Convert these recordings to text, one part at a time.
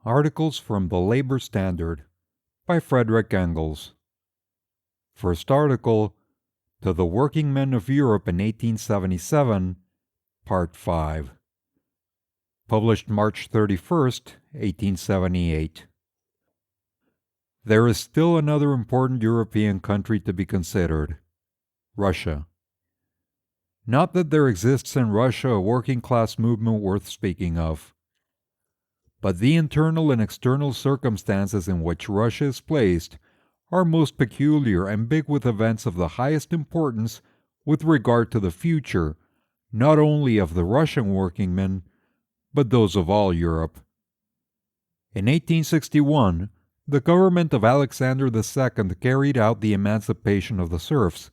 Articles from the Labor Standard by Friedrich Engels. First article, To the Working Men of Europe in 1877, Part 5. Published March 31st, 1878. There is still another important European country to be considered, Russia. Not that there exists in Russia a working-class movement worth speaking of, but the internal and external circumstances in which Russia is placed are most peculiar and big with events of the highest importance with regard to the future, not only of the Russian workingmen, but those of all Europe. In 1861, the government of Alexander II carried out the emancipation of the serfs,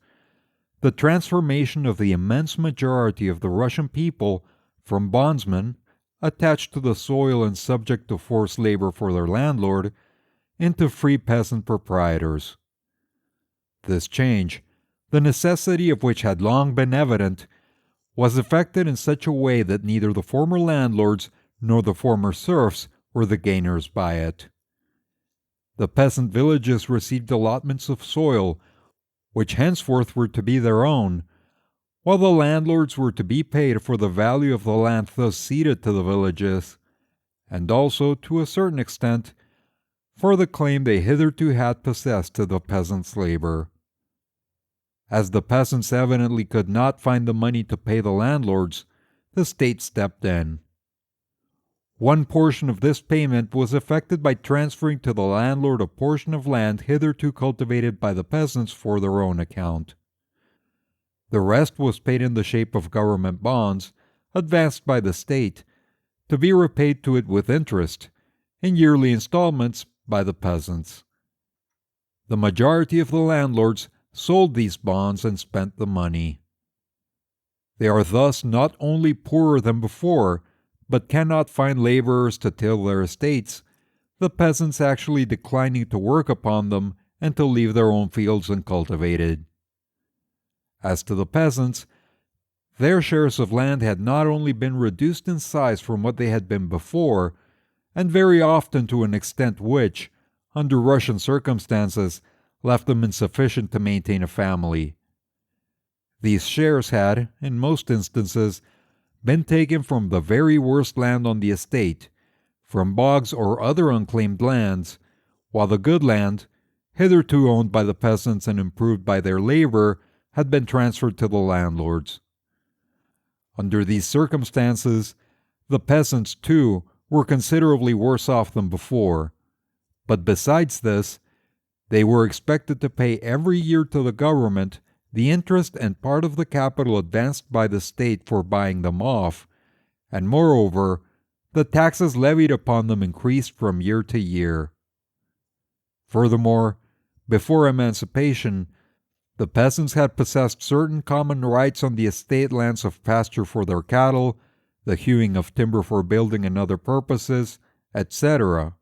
the transformation of the immense majority of the Russian people from bondsmen attached to the soil and subject to forced labor for their landlord, into free peasant proprietors. This change, the necessity of which had long been evident, was effected in such a way that neither the former landlords nor the former serfs were the gainers by it. The peasant villages received allotments of soil, which henceforth were to be their own, while the landlords were to be paid for the value of the land thus ceded to the villages, and also, to a certain extent, for the claim they hitherto had possessed to the peasants' labor. As the peasants evidently could not find the money to pay the landlords, the state stepped in. One portion of this payment was effected by transferring to the landlord a portion of land hitherto cultivated by the peasants for their own account. The rest was paid in the shape of government bonds, advanced by the state, to be repaid to it with interest, in yearly installments, by the peasants. The majority of the landlords sold these bonds and spent the money. They are thus not only poorer than before, but cannot find laborers to till their estates, the peasants actually declining to work upon them and to leave their own fields uncultivated. As to the peasants, their shares of land had not only been reduced in size from what they had been before, and very often to an extent which, under Russian circumstances, left them insufficient to maintain a family. These shares had, in most instances, been taken from the very worst land on the estate, from bogs or other unclaimed lands, while the good land, hitherto owned by the peasants and improved by their labor, had been transferred to the landlords. Under these circumstances, the peasants, too, were considerably worse off than before, but besides this, they were expected to pay every year to the government the interest and part of the capital advanced by the state for buying them off, and moreover, the taxes levied upon them increased from year to year. Furthermore, before emancipation, the peasants had possessed certain common rights on the estate lands of pasture for their cattle, the hewing of timber for building and other purposes, etc.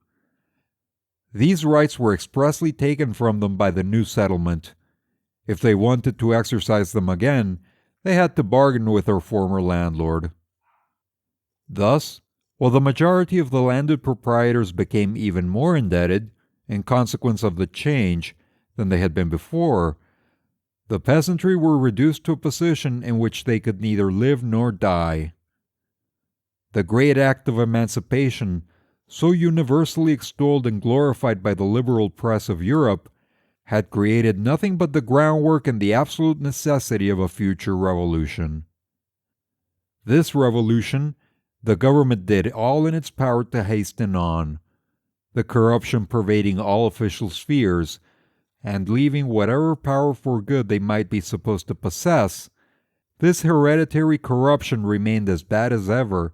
These rights were expressly taken from them by the new settlement. If they wanted to exercise them again, they had to bargain with their former landlord. Thus, while the majority of the landed proprietors became even more indebted, in consequence of the change, than they had been before, the peasantry were reduced to a position in which they could neither live nor die. The great act of emancipation, so universally extolled and glorified by the liberal press of Europe, had created nothing but the groundwork and the absolute necessity of a future revolution. This revolution the government did all in its power to hasten on, the corruption pervading all official spheres, and leaving whatever power for good they might be supposed to possess. This hereditary corruption remained as bad as ever,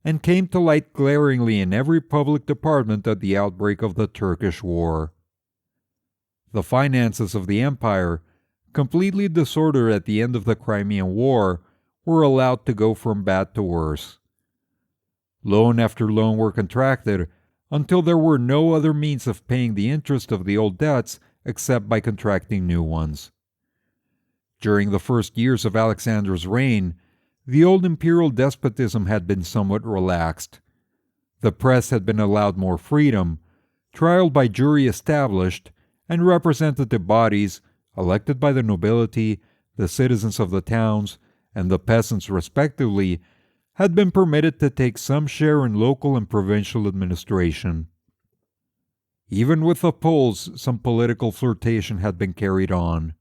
and came to light glaringly in every public department at the outbreak of the Turkish War. The finances of the empire, completely disordered at the end of the Crimean War, were allowed to go from bad to worse. Loan after loan were contracted, until there were no other means of paying the interest of the old debts except by contracting new ones. During the first years of Alexander's reign, the old imperial despotism had been somewhat relaxed. The press had been allowed more freedom, trial by jury established, and representative bodies, elected by the nobility, the citizens of the towns, and the peasants respectively, had been permitted to take some share in local and provincial administration. Even with the Poles, some political flirtation had been carried on.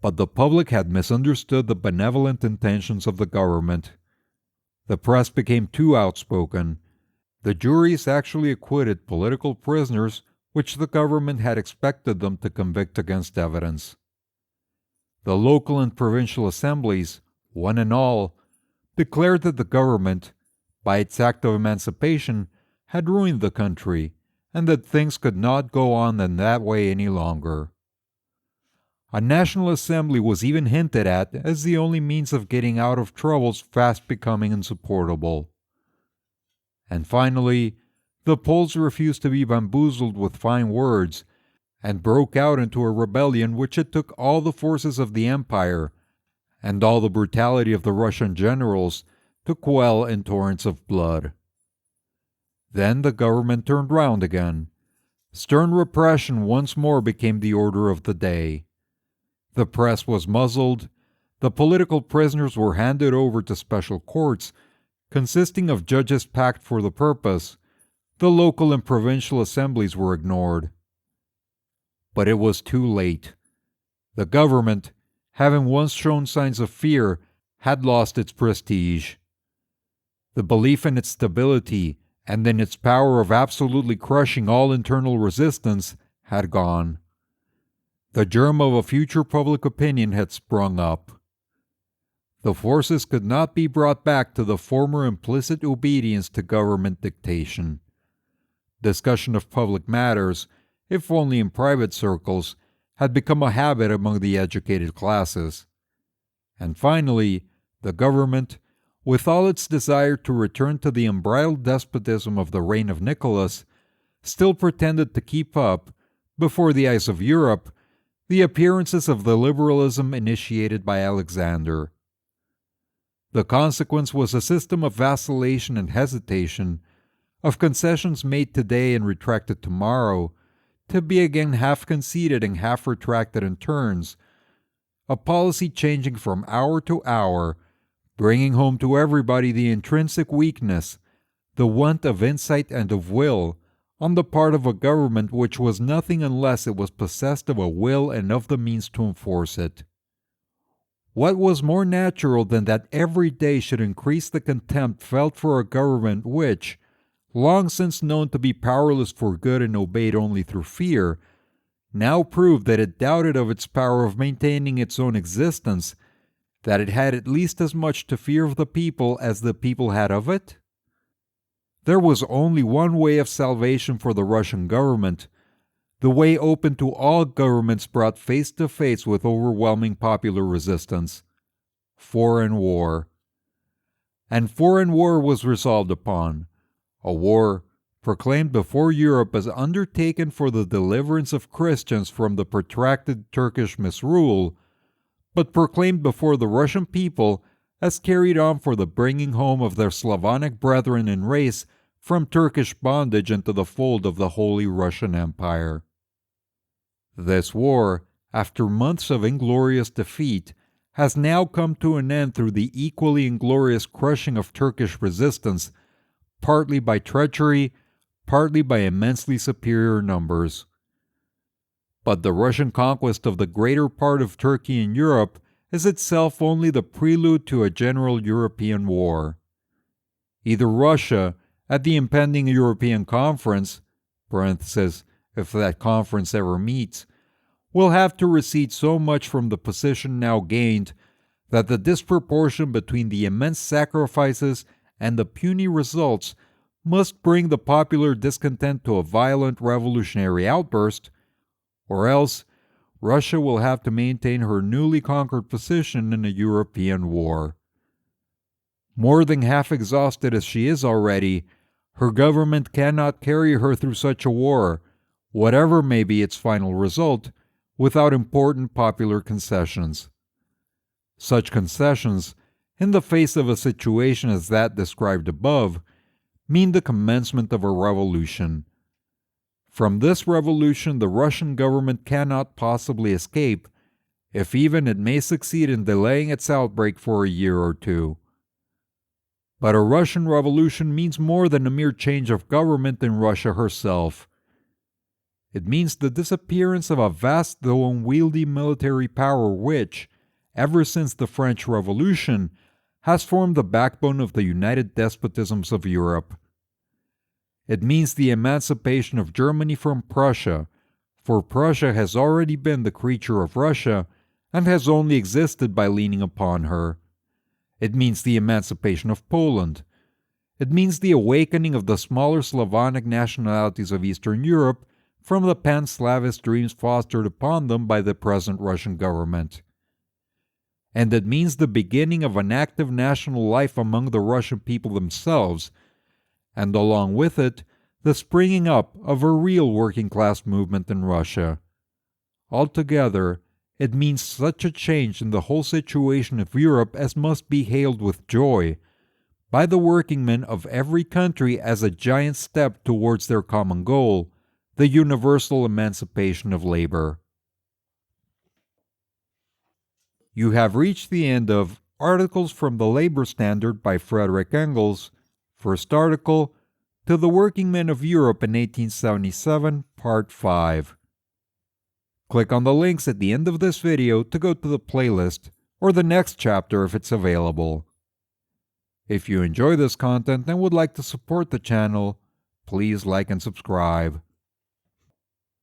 But the public had misunderstood the benevolent intentions of the government. The press became too outspoken. The juries actually acquitted political prisoners which the government had expected them to convict against evidence. The local and provincial assemblies, one and all, declared that the government, by its act of emancipation, had ruined the country, and that things could not go on in that way any longer. A national assembly was even hinted at as the only means of getting out of troubles fast becoming insupportable. And finally, the Poles refused to be bamboozled with fine words, and broke out into a rebellion which it took all the forces of the empire, and all the brutality of the Russian generals, to quell in torrents of blood. Then the government turned round again. Stern repression once more became the order of the day. The press was muzzled, the political prisoners were handed over to special courts, consisting of judges packed for the purpose, the local and provincial assemblies were ignored. But it was too late. The government, having once shown signs of fear, had lost its prestige. The belief in its stability and in its power of absolutely crushing all internal resistance had gone. The germ of a future public opinion had sprung up. The forces could not be brought back to the former implicit obedience to government dictation. Discussion of public matters, if only in private circles, had become a habit among the educated classes. And finally, the government, with all its desire to return to the unbridled despotism of the reign of Nicholas, still pretended to keep up, before the eyes of Europe, the appearances of the liberalism initiated by Alexander. The consequence was a system of vacillation and hesitation, of concessions made today and retracted tomorrow, to be again half conceded and half retracted in turns, a policy changing from hour to hour, bringing home to everybody the intrinsic weakness, the want of insight and of will, on the part of a government which was nothing unless it was possessed of a will and of the means to enforce it. What was more natural than that every day should increase the contempt felt for a government which, long since known to be powerless for good and obeyed only through fear, now proved that it doubted of its power of maintaining its own existence, that it had at least as much to fear of the people as the people had of it? There was only one way of salvation for the Russian government, the way open to all governments brought face to face with overwhelming popular resistance: foreign war. And foreign war was resolved upon, a war proclaimed before Europe as undertaken for the deliverance of Christians from the protracted Turkish misrule, but proclaimed before the Russian people as carried on for the bringing home of their Slavonic brethren in race from Turkish bondage into the fold of the Holy Russian Empire. This war, after months of inglorious defeat, has now come to an end through the equally inglorious crushing of Turkish resistance, partly by treachery, partly by immensely superior numbers. But the Russian conquest of the greater part of Turkey in Europe is itself only the prelude to a general European war. Either Russia, at the impending European Conference, if that conference ever meets, will have to recede so much from the position now gained that the disproportion between the immense sacrifices and the puny results must bring the popular discontent to a violent revolutionary outburst, or else Russia will have to maintain her newly conquered position in a European war. More than half exhausted as she is already, her government cannot carry her through such a war, whatever may be its final result, without important popular concessions. Such concessions, in the face of a situation as that described above, mean the commencement of a revolution. From this revolution, the Russian government cannot possibly escape, if even it may succeed in delaying its outbreak for a year or two. But a Russian revolution means more than a mere change of government in Russia herself. It means the disappearance of a vast though unwieldy military power which, ever since the French Revolution, has formed the backbone of the united despotisms of Europe. It means the emancipation of Germany from Prussia, for Prussia has already been the creature of Russia and has only existed by leaning upon her. It means the emancipation of Poland. It means the awakening of the smaller Slavonic nationalities of Eastern Europe from the pan-Slavist dreams fostered upon them by the present Russian government. And it means the beginning of an active national life among the Russian people themselves, and along with it, the springing up of a real working-class movement in Russia. Altogether, it means such a change in the whole situation of Europe as must be hailed with joy by the working men of every country as a giant step towards their common goal, the universal emancipation of labor. You have reached the end of Articles from the Labor Standard by Friedrich Engels, first article, To the Working Men of Europe in 1877, Part 5. Click on the links at the end of this video to go to the playlist or the next chapter if it's available. If you enjoy this content and would like to support the channel, please like and subscribe.